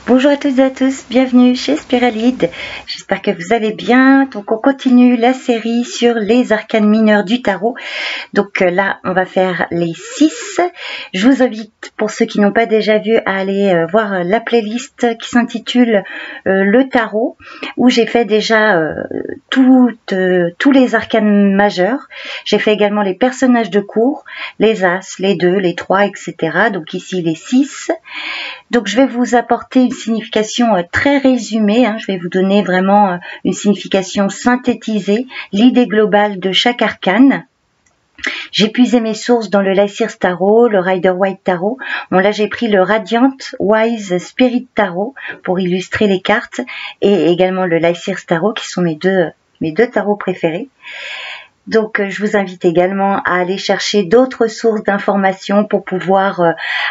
Bonjour à toutes et à tous, bienvenue chez Spiralide. J'espère que vous allez bien. Donc on continue la série sur les arcanes mineurs du tarot. Donc là on va faire les 6. Je vous invite, pour ceux qui n'ont pas déjà vu, à aller voir la playlist qui s'intitule le tarot, où j'ai fait déjà tous les arcanes majeurs. J'ai fait également les personnages de cour, les as, les 2, les 3, etc. Donc ici les 6. Donc je vais vous apporter une signification très résumée, je vais vous donner vraiment une signification synthétisée, l'idée globale de chaque arcane. J'ai puisé mes sources dans le Lycirce Tarot, le Rider-Waite Tarot. Bon là j'ai pris le Radiant Wise Spirit Tarot pour illustrer les cartes, et également le Lycirce Tarot qui sont mes deux tarots préférés. Donc je vous invite également à aller chercher d'autres sources d'informations pour pouvoir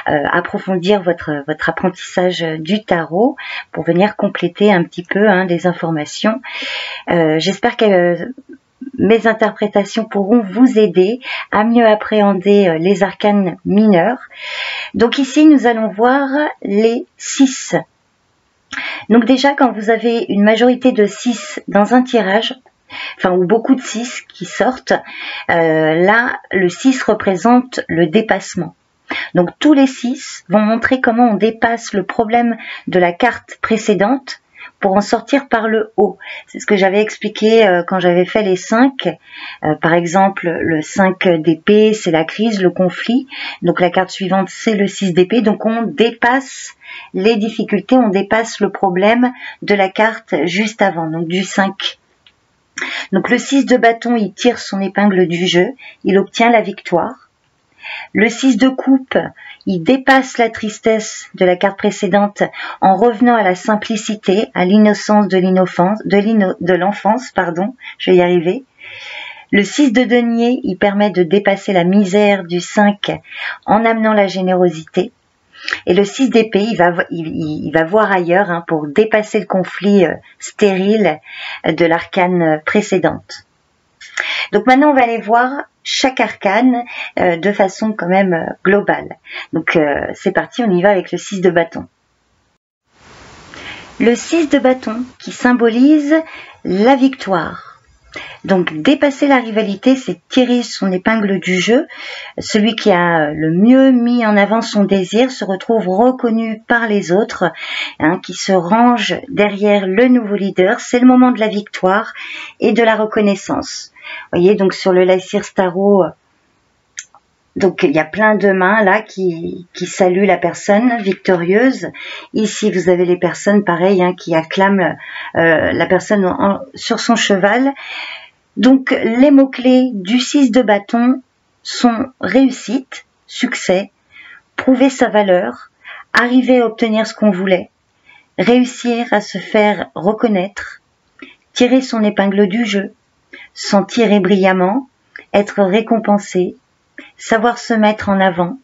approfondir votre apprentissage du tarot, pour venir compléter un petit peu les informations. J'espère que mes interprétations pourront vous aider à mieux appréhender les arcanes mineurs. Donc ici nous allons voir les 6. Donc déjà, quand vous avez une majorité de 6 dans un tirage, ou beaucoup de 6 qui sortent, là le 6 représente le dépassement. Donc tous les 6 vont montrer comment on dépasse le problème de la carte précédente pour en sortir par le haut. C'est ce que j'avais expliqué quand j'avais fait les 5. Par exemple, le 5 d'épée, c'est la crise, le conflit. Donc la carte suivante, c'est le 6 d'épée. Donc on dépasse les difficultés, on dépasse le problème de la carte juste avant, donc du 5. Donc le 6 de bâton, il tire son épingle du jeu, il obtient la victoire. Le 6 de coupe, il dépasse la tristesse de la carte précédente en revenant à la simplicité, à l'innocence de l'enfance, je vais y arriver. Le 6 de denier, il permet de dépasser la misère du 5 en amenant la générosité. Et le 6 d'épée, il va voir ailleurs pour dépasser le conflit stérile de l'arcane précédente. Donc maintenant, on va aller voir chaque arcane de façon quand même globale. Donc c'est parti, on y va avec le 6 de bâton. Le 6 de bâton qui symbolise la victoire. Donc dépasser la rivalité, c'est tirer son épingle du jeu. Celui qui a le mieux mis en avant son désir se retrouve reconnu par les autres, qui se range derrière le nouveau leader. C'est le moment de la victoire et de la reconnaissance. Vous voyez, donc sur le Lycirce Tarot, donc il y a plein de mains là qui saluent la personne victorieuse. Ici vous avez les personnes pareil qui acclament la personne sur son cheval. Donc les mots-clés du 6 de bâton sont réussite, succès, prouver sa valeur, arriver à obtenir ce qu'on voulait, réussir à se faire reconnaître, tirer son épingle du jeu, s'en tirer brillamment, être récompensé, savoir se mettre en avant.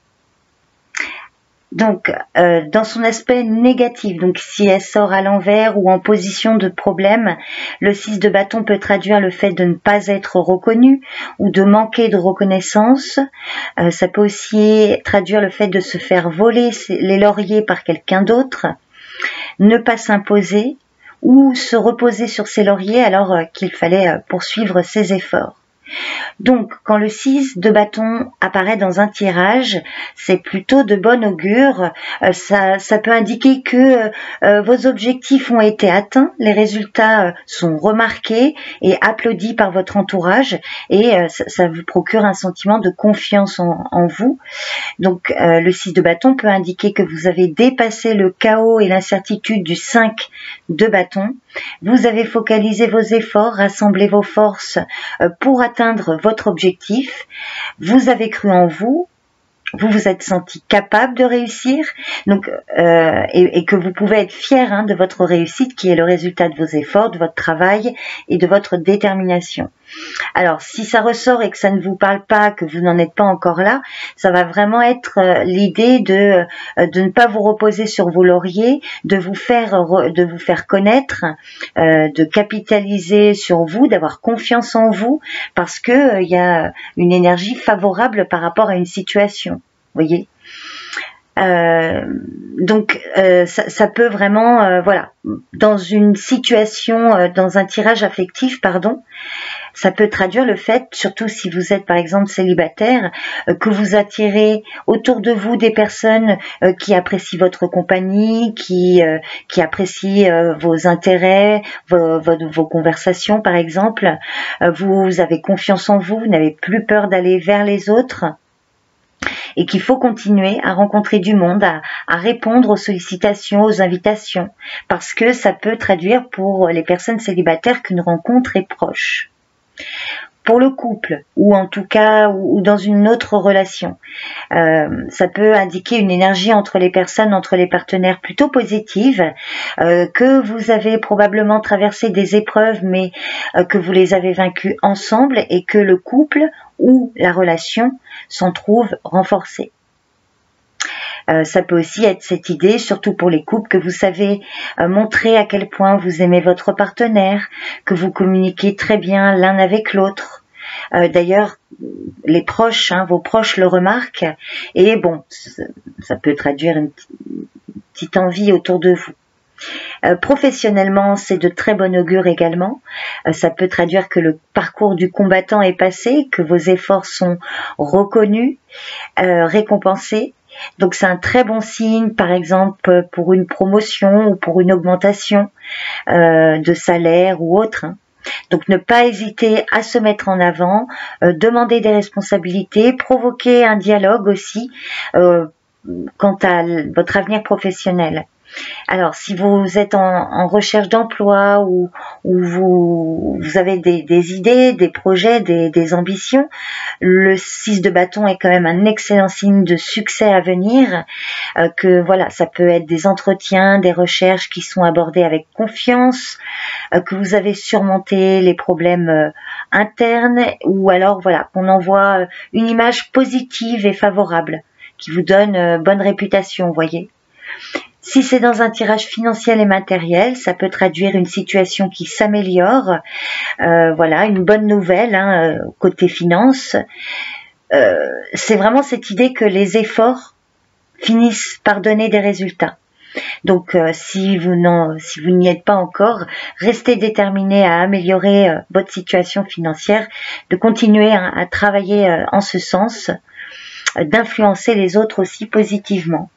Donc, dans son aspect négatif, donc si elle sort à l'envers ou en position de problème, le 6 de bâton peut traduire le fait de ne pas être reconnu ou de manquer de reconnaissance. Ça peut aussi traduire le fait de se faire voler les lauriers par quelqu'un d'autre, ne pas s'imposer ou se reposer sur ses lauriers alors qu'il fallait poursuivre ses efforts. Donc, quand le 6 de bâton apparaît dans un tirage, c'est plutôt de bon augure. Ça peut indiquer que vos objectifs ont été atteints, les résultats sont remarqués et applaudis par votre entourage, et ça vous procure un sentiment de confiance en vous. Donc, le 6 de bâton peut indiquer que vous avez dépassé le chaos et l'incertitude du 5 de bâton. Vous avez focalisé vos efforts, rassemblé vos forces pour atteindre votre objectif. Vous avez cru en vous. Vous vous êtes senti capable de réussir, donc et que vous pouvez être fier de votre réussite, qui est le résultat de vos efforts, de votre travail et de votre détermination. Alors, si ça ressort et que ça ne vous parle pas, que vous n'en êtes pas encore là, ça va vraiment être l'idée de ne pas vous reposer sur vos lauriers, de vous faire connaître, de capitaliser sur vous, d'avoir confiance en vous, parce que il y a une énergie favorable par rapport à une situation. Voyez. Donc ça peut vraiment, voilà, dans une situation, dans un tirage affectif, pardon, ça peut traduire le fait, surtout si vous êtes par exemple célibataire, que vous attirez autour de vous des personnes qui apprécient votre compagnie, qui apprécient vos intérêts, vos conversations par exemple. Vous avez confiance en vous, vous n'avez plus peur d'aller vers les autres. Et qu'il faut continuer à rencontrer du monde, à répondre aux sollicitations, aux invitations, parce que ça peut traduire pour les personnes célibataires qu'une rencontre est proche. Pour le couple, ou en tout cas ou dans une autre relation, ça peut indiquer une énergie entre les personnes, entre les partenaires plutôt positive, que vous avez probablement traversé des épreuves, mais que vous les avez vaincues ensemble et que le couple ou la relation s'en trouve renforcée. Ça peut aussi être cette idée, surtout pour les couples, que vous savez montrer à quel point vous aimez votre partenaire, que vous communiquez très bien l'un avec l'autre. D'ailleurs, les proches, vos proches le remarquent, et bon, ça peut traduire une petite envie autour de vous. Professionnellement, c'est de très bon augure également. Ça peut traduire que le parcours du combattant est passé, que vos efforts sont reconnus, récompensés. Donc c'est un très bon signe, par exemple pour une promotion ou pour une augmentation de salaire ou autre. Donc ne pas hésiter à se mettre en avant, demander des responsabilités, provoquer un dialogue aussi quant à votre avenir professionnel. Alors, si vous êtes en recherche d'emploi ou vous avez des idées, des projets, des ambitions, le 6 de bâton est quand même un excellent signe de succès à venir. Que voilà, ça peut être des entretiens, des recherches qui sont abordées avec confiance, que vous avez surmonté les problèmes internes, ou alors voilà, qu'on envoie une image positive et favorable qui vous donne bonne réputation, vous voyez. Si c'est dans un tirage financier et matériel, ça peut traduire une situation qui s'améliore, voilà, une bonne nouvelle côté finance. C'est vraiment cette idée que les efforts finissent par donner des résultats. Donc si vous n'y êtes pas encore, restez déterminé à améliorer votre situation financière, de continuer à travailler en ce sens, d'influencer les autres aussi positivement.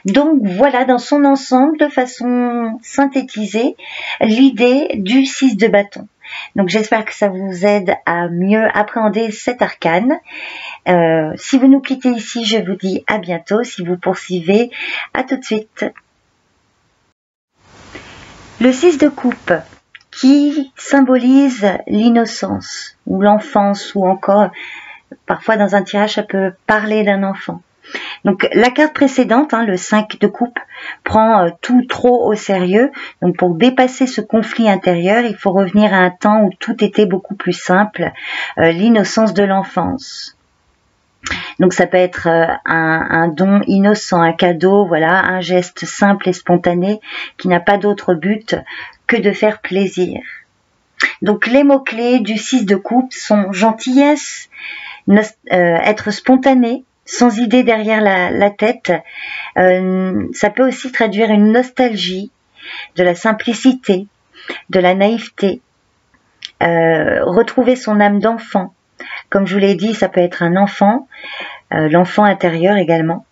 Donc voilà, dans son ensemble, de façon synthétisée, l'idée du 6 de bâton. Donc j'espère que ça vous aide à mieux appréhender cet arcane. Si vous nous quittez ici, je vous dis à bientôt. Si vous poursuivez, à tout de suite. Le 6 de coupe, qui symbolise l'innocence, ou l'enfance, ou encore, parfois dans un tirage, ça peut parler d'un enfant. Donc la carte précédente, le 5 de coupe, prend tout trop au sérieux. Donc pour dépasser ce conflit intérieur, il faut revenir à un temps où tout était beaucoup plus simple, l'innocence de l'enfance. Donc ça peut être un don innocent, un cadeau, voilà, un geste simple et spontané qui n'a pas d'autre but que de faire plaisir. Donc les mots-clés du 6 de coupe sont gentillesse, être spontané, sans idée derrière la tête. Ça peut aussi traduire une nostalgie, de la simplicité, de la naïveté, retrouver son âme d'enfant. Comme je vous l'ai dit, ça peut être un enfant, l'enfant intérieur également,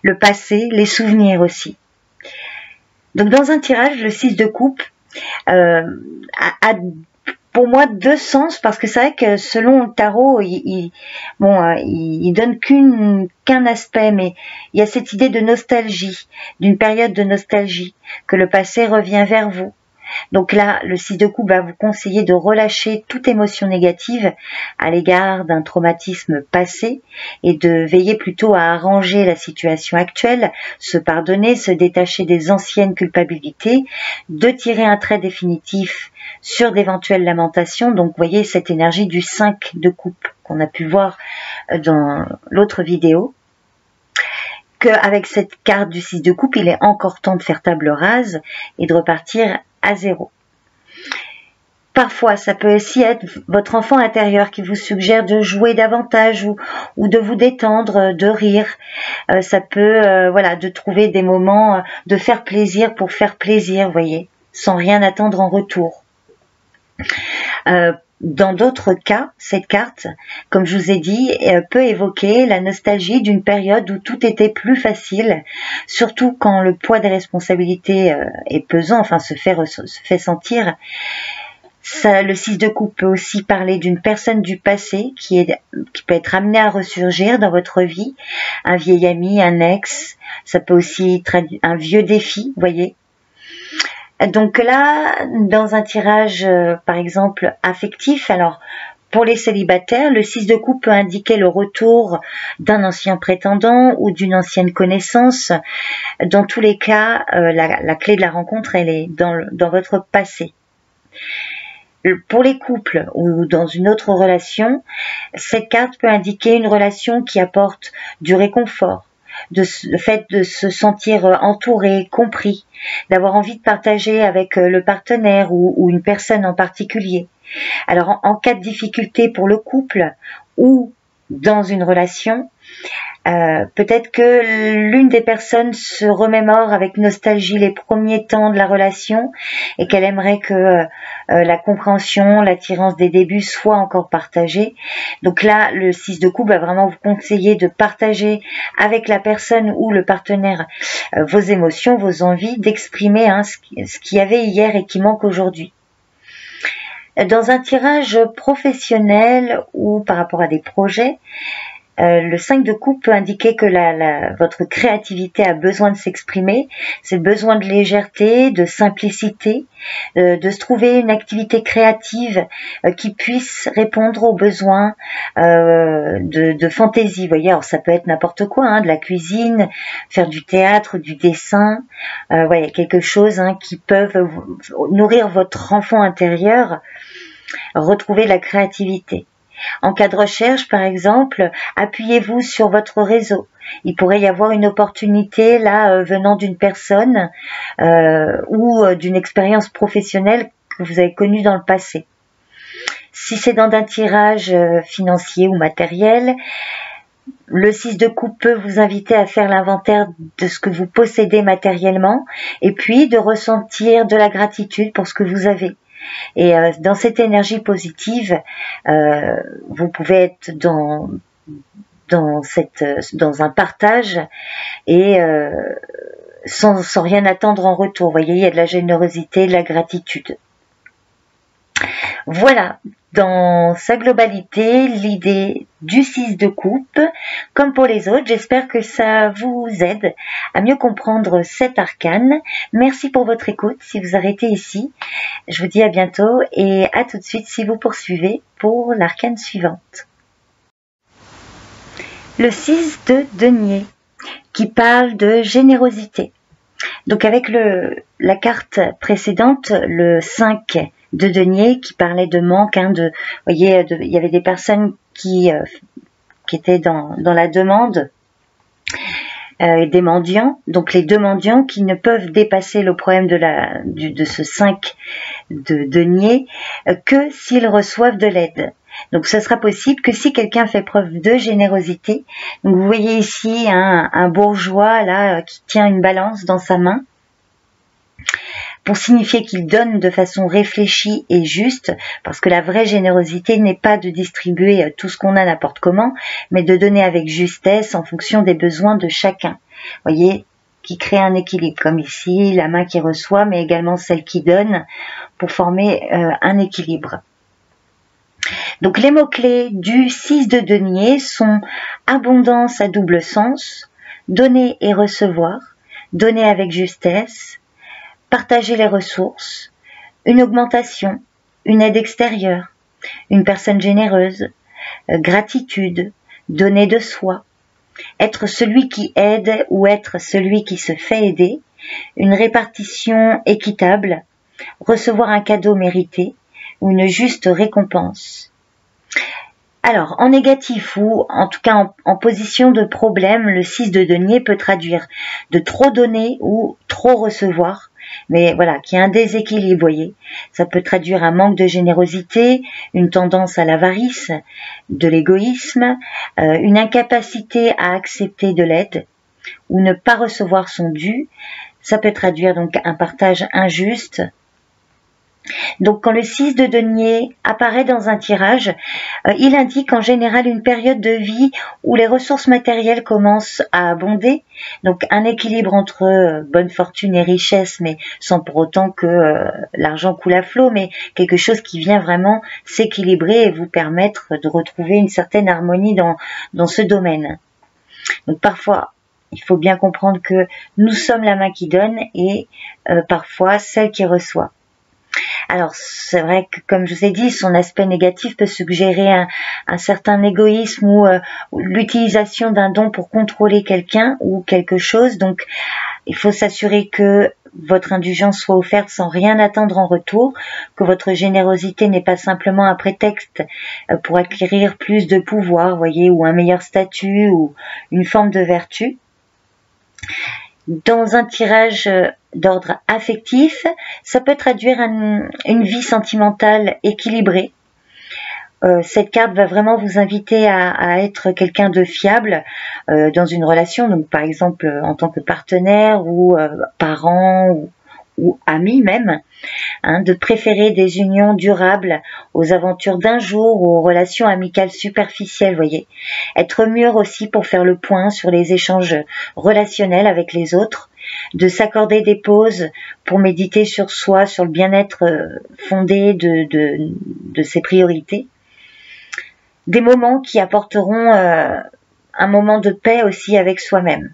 le passé, les souvenirs aussi. Donc dans un tirage, le 6 de coupe a pour moi deux sens, parce que c'est vrai que selon le tarot, il donne qu'un aspect, mais il y a cette idée de nostalgie, d'une période de nostalgie, que le passé revient vers vous. Donc là, le 6 de coupe va vous conseiller de relâcher toute émotion négative à l'égard d'un traumatisme passé et de veiller plutôt à arranger la situation actuelle, se pardonner, se détacher des anciennes culpabilités, de tirer un trait définitif sur d'éventuelles lamentations. Donc vous voyez cette énergie du 5 de coupe qu'on a pu voir dans l'autre vidéo. Qu'avec cette carte du 6 de coupe, il est encore temps de faire table rase et de repartir à zéro. Parfois, ça peut aussi être votre enfant intérieur qui vous suggère de jouer davantage ou de vous détendre, de rire. Ça peut, voilà, de trouver des moments de faire plaisir pour faire plaisir, vous voyez, sans rien attendre en retour. Dans d'autres cas, cette carte, comme je vous ai dit, peut évoquer la nostalgie d'une période où tout était plus facile, surtout quand le poids des responsabilités est pesant, enfin se fait sentir. Ça, le 6 de coupe peut aussi parler d'une personne du passé qui peut être amenée à ressurgir dans votre vie, un vieil ami, un ex, ça peut aussi être un vieux défi, vous voyez. Donc là, dans un tirage, par exemple, affectif, alors pour les célibataires, le 6 de coupe peut indiquer le retour d'un ancien prétendant ou d'une ancienne connaissance. Dans tous les cas, la clé de la rencontre, elle est dans votre passé. Pour les couples ou dans une autre relation, cette carte peut indiquer une relation qui apporte du réconfort, le fait de se sentir entouré, compris, d'avoir envie de partager avec le partenaire ou une personne en particulier. Alors en cas de difficulté pour le couple ou dans une relation, peut-être que l'une des personnes se remémore avec nostalgie les premiers temps de la relation et qu'elle aimerait que la compréhension, l'attirance des débuts soit encore partagée. Donc là, le 6 de coupe va vraiment vous conseiller de partager avec la personne ou le partenaire vos émotions, vos envies, d'exprimer ce qu'il y avait hier et qui manque aujourd'hui. Dans un tirage professionnel ou par rapport à des projets, le 5 de coupe peut indiquer que votre créativité a besoin de s'exprimer, c'est besoin de légèreté, de simplicité, de se trouver une activité créative qui puisse répondre aux besoins de fantaisie. Vous voyez, alors ça peut être n'importe quoi, de la cuisine, faire du théâtre, du dessin, ouais, quelque chose qui peuvent nourrir votre enfant intérieur, retrouver la créativité. En cas de recherche, par exemple, appuyez-vous sur votre réseau. Il pourrait y avoir une opportunité là venant d'une personne ou d'une expérience professionnelle que vous avez connue dans le passé. Si c'est dans un tirage financier ou matériel, le 6 de coupe peut vous inviter à faire l'inventaire de ce que vous possédez matériellement et puis de ressentir de la gratitude pour ce que vous avez. Et dans cette énergie positive, vous pouvez être dans un partage et sans rien attendre en retour. Vous voyez, il y a de la générosité, de la gratitude. Voilà, dans sa globalité, l'idée du 6 de coupe. Comme pour les autres, j'espère que ça vous aide à mieux comprendre cet arcane. Merci pour votre écoute si vous arrêtez ici. Je vous dis à bientôt et à tout de suite si vous poursuivez pour l'arcane suivante. Le 6 de denier qui parle de générosité. Donc avec la carte précédente, le 5 de denier qui parlait de manque, vous voyez, il y avait des personnes qui étaient dans la demande, des mendiants, donc les deux mendiants qui ne peuvent dépasser le problème de ce 5 de denier que s'ils reçoivent de l'aide. Donc ce sera possible que si quelqu'un fait preuve de générosité. Donc vous voyez ici un bourgeois là qui tient une balance dans sa main, pour signifier qu'il donne de façon réfléchie et juste, parce que la vraie générosité n'est pas de distribuer tout ce qu'on a n'importe comment, mais de donner avec justesse en fonction des besoins de chacun. Vous voyez, qui crée un équilibre, comme ici, la main qui reçoit, mais également celle qui donne, pour former un équilibre. Donc les mots-clés du 6 de denier sont abondance à double sens, donner et recevoir, donner avec justesse, partager les ressources, une augmentation, une aide extérieure, une personne généreuse, gratitude, donner de soi, être celui qui aide ou être celui qui se fait aider, une répartition équitable, recevoir un cadeau mérité ou une juste récompense. Alors, en négatif ou en tout cas en position de problème, le 6 de denier peut traduire de trop donner ou trop recevoir, mais voilà, qu'il y a un déséquilibre, vous voyez. Ça peut traduire un manque de générosité, une tendance à l'avarice, de l'égoïsme, une incapacité à accepter de l'aide ou ne pas recevoir son dû. Ça peut traduire donc un partage injuste. Donc quand le 6 de denier apparaît dans un tirage, il indique en général une période de vie où les ressources matérielles commencent à abonder, donc un équilibre entre bonne fortune et richesse, mais sans pour autant que l'argent coule à flot, mais quelque chose qui vient vraiment s'équilibrer et vous permettre de retrouver une certaine harmonie dans ce domaine. Donc parfois, il faut bien comprendre que nous sommes la main qui donne et parfois celle qui reçoit. Alors, c'est vrai que, comme je vous ai dit, son aspect négatif peut suggérer un certain égoïsme ou l'utilisation d'un don pour contrôler quelqu'un ou quelque chose. Donc, il faut s'assurer que votre indulgence soit offerte sans rien attendre en retour, que votre générosité n'est pas simplement un prétexte pour acquérir plus de pouvoir, voyez, ou un meilleur statut ou une forme de vertu. Dans un tirage d'ordre affectif, ça peut traduire une vie sentimentale équilibrée. Cette carte va vraiment vous inviter à être quelqu'un de fiable dans une relation, donc par exemple en tant que partenaire ou parent ou ami même, hein, de préférer des unions durables aux aventures d'un jour ou aux relations amicales superficielles, voyez. Être mûr aussi pour faire le point sur les échanges relationnels avec les autres, de s'accorder des pauses pour méditer sur soi, sur le bien-être fondé de ses priorités. Des moments qui apporteront un moment de paix aussi avec soi-même.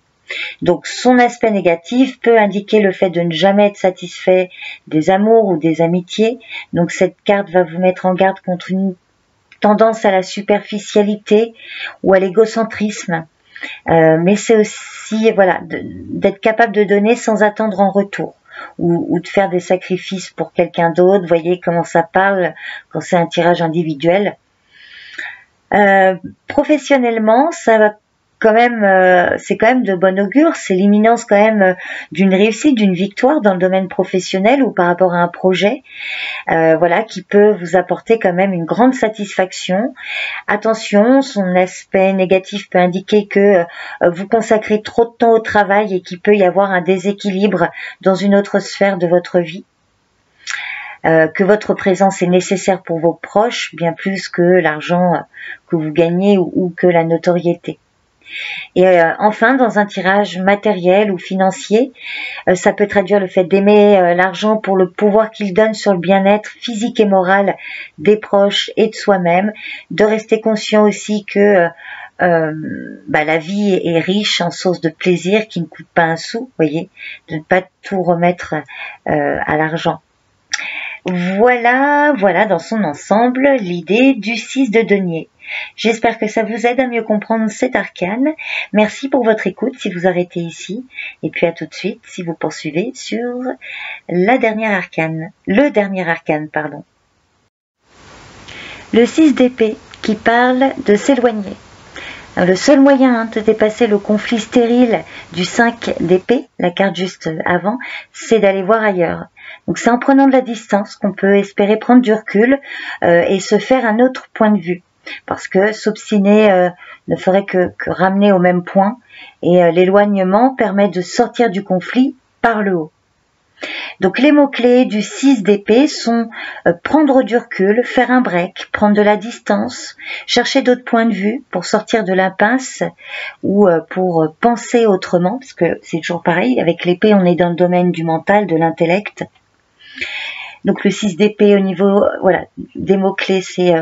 Donc son aspect négatif peut indiquer le fait de ne jamais être satisfait des amours ou des amitiés. Donc cette carte va vous mettre en garde contre une tendance à la superficialité ou à l'égocentrisme. Mais c'est aussi voilà, d'être capable de donner sans attendre en retour. Ou de faire des sacrifices pour quelqu'un d'autre. Vous voyez comment ça parle quand c'est un tirage individuel. Professionnellement, ça va quand même, c'est quand même de bon augure, c'est l'imminence quand même d'une réussite, d'une victoire dans le domaine professionnel ou par rapport à un projet, voilà, qui peut vous apporter quand même une grande satisfaction. Attention, son aspect négatif peut indiquer que vous consacrez trop de temps au travail et qu'il peut y avoir un déséquilibre dans une autre sphère de votre vie. Que votre présence est nécessaire pour vos proches, bien plus que l'argent que vous gagnez ou que la notoriété. Et enfin, dans un tirage matériel ou financier, ça peut traduire le fait d'aimer l'argent pour le pouvoir qu'il donne sur le bien-être physique et moral des proches et de soi-même, de rester conscient aussi que la vie est riche en sources de plaisir qui ne coûtent pas un sou, voyez, de ne pas tout remettre à l'argent. Voilà dans son ensemble l'idée du 6 de denier. J'espère que ça vous aide à mieux comprendre cet arcane. Merci pour votre écoute si vous arrêtez ici. Et puis à tout de suite si vous poursuivez sur le dernier arcane, pardon. Le 6 d'épée qui parle de s'éloigner. Le seul moyen de dépasser le conflit stérile du 5 d'épée, la carte juste avant, c'est d'aller voir ailleurs. Donc c'est en prenant de la distance qu'on peut espérer prendre du recul et se faire un autre point de vue. Parce que s'obstiner ne ferait que ramener au même point et l'éloignement permet de sortir du conflit par le haut. Donc les mots-clés du 6 d'épée sont prendre du recul, faire un break, prendre de la distance, chercher d'autres points de vue pour sortir de l'impasse ou pour penser autrement, parce que c'est toujours pareil, avec l'épée on est dans le domaine du mental, de l'intellect. Donc le 6 d'épée au niveau des mots-clés, c'est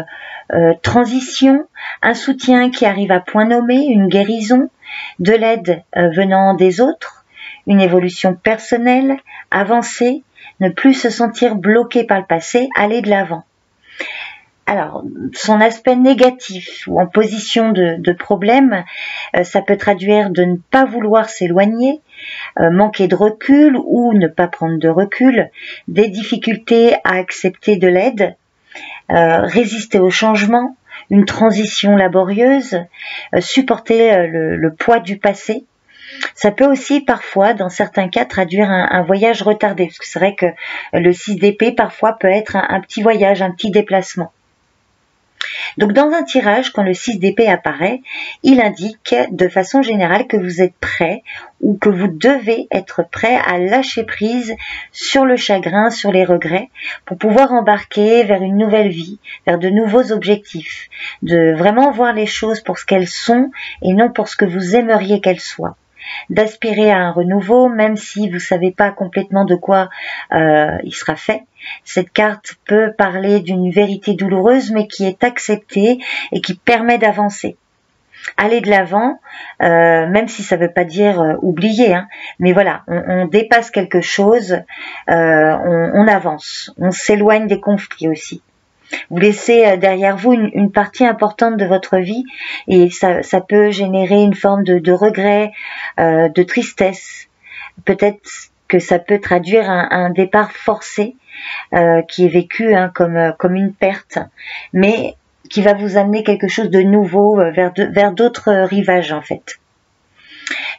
transition, un soutien qui arrive à point nommé, une guérison, de l'aide venant des autres, une évolution personnelle, avancer, ne plus se sentir bloqué par le passé, aller de l'avant. Alors, son aspect négatif ou en position de problème, ça peut traduire de ne pas vouloir s'éloigner, manquer de recul ou ne pas prendre de recul, des difficultés à accepter de l'aide, résister au changement, une transition laborieuse, supporter le poids du passé, Ça peut aussi parfois, dans certains cas, traduire un voyage retardé, parce que c'est vrai que le 6 d'épée parfois peut être un petit voyage, un petit déplacement. Donc dans un tirage, quand le 6 d'épée apparaît, il indique de façon générale que vous êtes prêt ou que vous devez être prêt à lâcher prise sur le chagrin, sur les regrets, pour pouvoir embarquer vers une nouvelle vie, vers de nouveaux objectifs, de vraiment voir les choses pour ce qu'elles sont et non pour ce que vous aimeriez qu'elles soient. D'aspirer à un renouveau, même si vous ne savez pas complètement de quoi il sera fait. Cette carte peut parler d'une vérité douloureuse, mais qui est acceptée et qui permet d'avancer. Aller de l'avant, même si ça ne veut pas dire oublier, hein, mais voilà, on dépasse quelque chose, on avance, on s'éloigne des conflits aussi. Vous laissez derrière vous une partie importante de votre vie et ça peut générer une forme de regret, de tristesse. Peut-être que ça peut traduire un départ forcé qui est vécu comme une perte, mais qui va vous amener quelque chose de nouveau vers d'autres rivages en fait.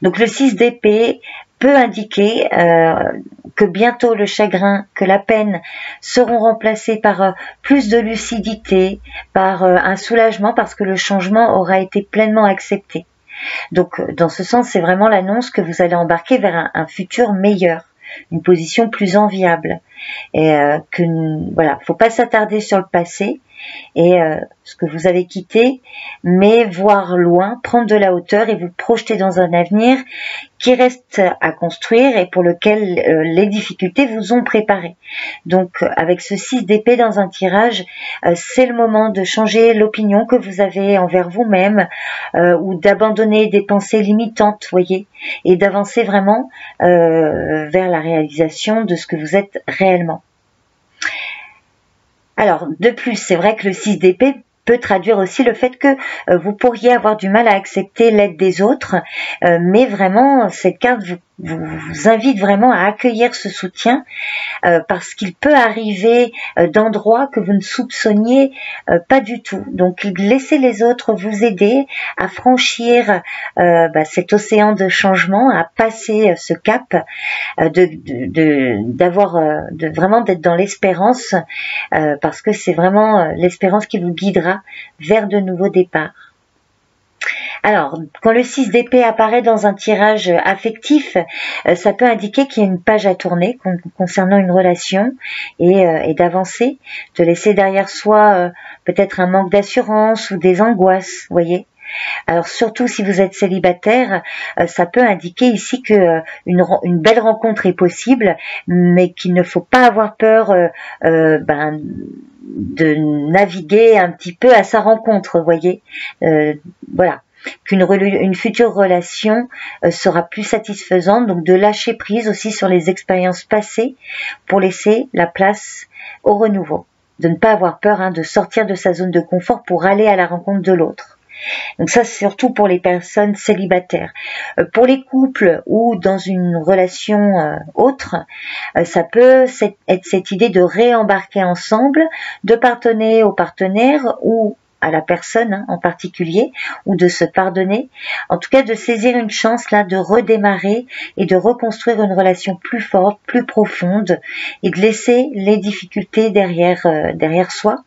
Donc le 6 d'épée peut indiquer que bientôt le chagrin, que la peine seront remplacés par plus de lucidité, par un soulagement parce que le changement aura été pleinement accepté. Donc dans ce sens, c'est vraiment l'annonce que vous allez embarquer vers un futur meilleur, une position plus enviable. Et voilà, faut pas s'attarder sur le passé et ce que vous avez quitté, mais voir loin, prendre de la hauteur et vous projeter dans un avenir qui reste à construire et pour lequel les difficultés vous ont préparé. Donc avec ce 6 d'épée dans un tirage, c'est le moment de changer l'opinion que vous avez envers vous-même ou d'abandonner des pensées limitantes, voyez, et d'avancer vraiment vers la réalisation de ce que vous êtes réellement. Alors, de plus, c'est vrai que le 6 d'épée peut traduire aussi le fait que vous pourriez avoir du mal à accepter l'aide des autres, mais vraiment, cette carte vous invite vraiment à accueillir ce soutien parce qu'il peut arriver d'endroits que vous ne soupçonniez pas du tout. Donc, laissez les autres vous aider à franchir cet océan de changement, à passer ce cap, vraiment d'être dans l'espérance, parce que c'est vraiment l'espérance qui vous guidera vers de nouveaux départs. Alors, quand le 6 d'épée apparaît dans un tirage affectif, ça peut indiquer qu'il y a une page à tourner concernant une relation et d'avancer, de laisser derrière soi peut-être un manque d'assurance ou des angoisses, voyez. Alors surtout si vous êtes célibataire, ça peut indiquer ici que une belle rencontre est possible, mais qu'il ne faut pas avoir peur de naviguer un petit peu à sa rencontre, voyez. Voilà. Qu'une future relation sera plus satisfaisante, donc de lâcher prise aussi sur les expériences passées pour laisser la place au renouveau, de ne pas avoir peur de sortir de sa zone de confort pour aller à la rencontre de l'autre. Donc ça, c'est surtout pour les personnes célibataires. Pour les couples ou dans une relation autre, ça peut être cette idée de réembarquer ensemble, de pardonner au partenaire ou à la personne en particulier, ou de se pardonner, en tout cas de saisir une chance là de redémarrer et de reconstruire une relation plus forte, plus profonde, et de laisser les difficultés derrière soi.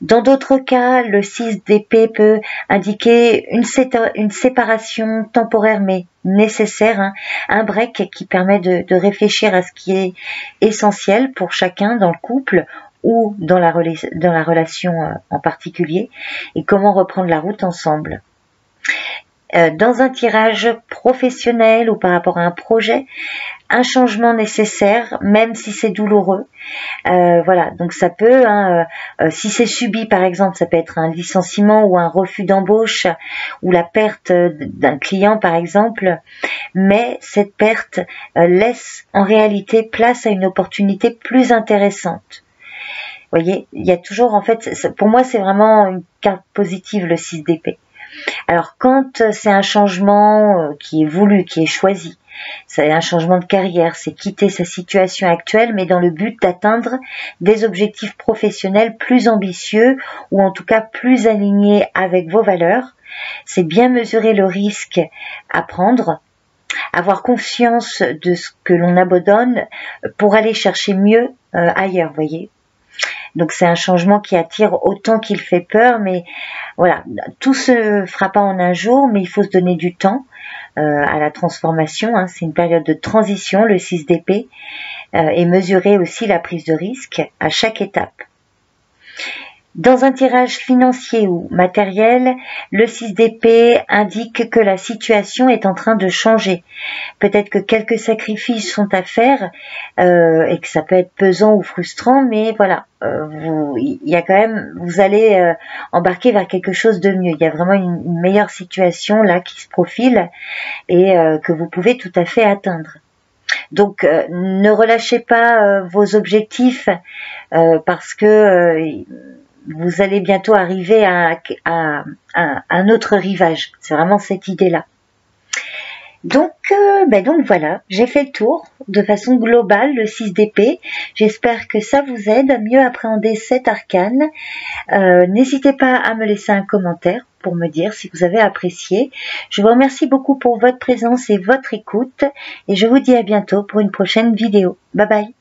Dans d'autres cas, le 6 d'épée peut indiquer une séparation temporaire mais nécessaire, un break qui permet de réfléchir à ce qui est essentiel pour chacun dans le couple ou dans la relation en particulier, et comment reprendre la route ensemble. Dans un tirage professionnel ou par rapport à un projet, un changement nécessaire, même si c'est douloureux. Voilà, donc ça peut, si c'est subi par exemple, ça peut être un licenciement ou un refus d'embauche ou la perte d'un client par exemple, mais cette perte laisse en réalité place à une opportunité plus intéressante. Vous voyez, il y a toujours, en fait, pour moi, c'est vraiment une carte positive, le 6 d'épée. Alors, quand c'est un changement qui est voulu, qui est choisi, c'est un changement de carrière, c'est quitter sa situation actuelle, mais dans le but d'atteindre des objectifs professionnels plus ambitieux, ou en tout cas plus alignés avec vos valeurs, c'est bien mesurer le risque à prendre, avoir conscience de ce que l'on abandonne pour aller chercher mieux ailleurs, vous voyez. Donc c'est un changement qui attire autant qu'il fait peur, mais voilà, tout se fera pas en un jour, mais il faut se donner du temps à la transformation. Hein. C'est une période de transition, le 6 d'épée, et mesurer aussi la prise de risque à chaque étape. Dans un tirage financier ou matériel, le 6 d'épée indique que la situation est en train de changer. Peut-être que quelques sacrifices sont à faire et que ça peut être pesant ou frustrant, mais voilà, il y a quand même, vous allez embarquer vers quelque chose de mieux. Il y a vraiment une meilleure situation là qui se profile et que vous pouvez tout à fait atteindre. Donc ne relâchez pas vos objectifs parce que vous allez bientôt arriver à un autre rivage. C'est vraiment cette idée-là. Donc voilà, j'ai fait le tour de façon globale, le 6 d'épée. J'espère que ça vous aide à mieux appréhender cet arcane. N'hésitez pas à me laisser un commentaire pour me dire si vous avez apprécié. Je vous remercie beaucoup pour votre présence et votre écoute. Et je vous dis à bientôt pour une prochaine vidéo. Bye bye.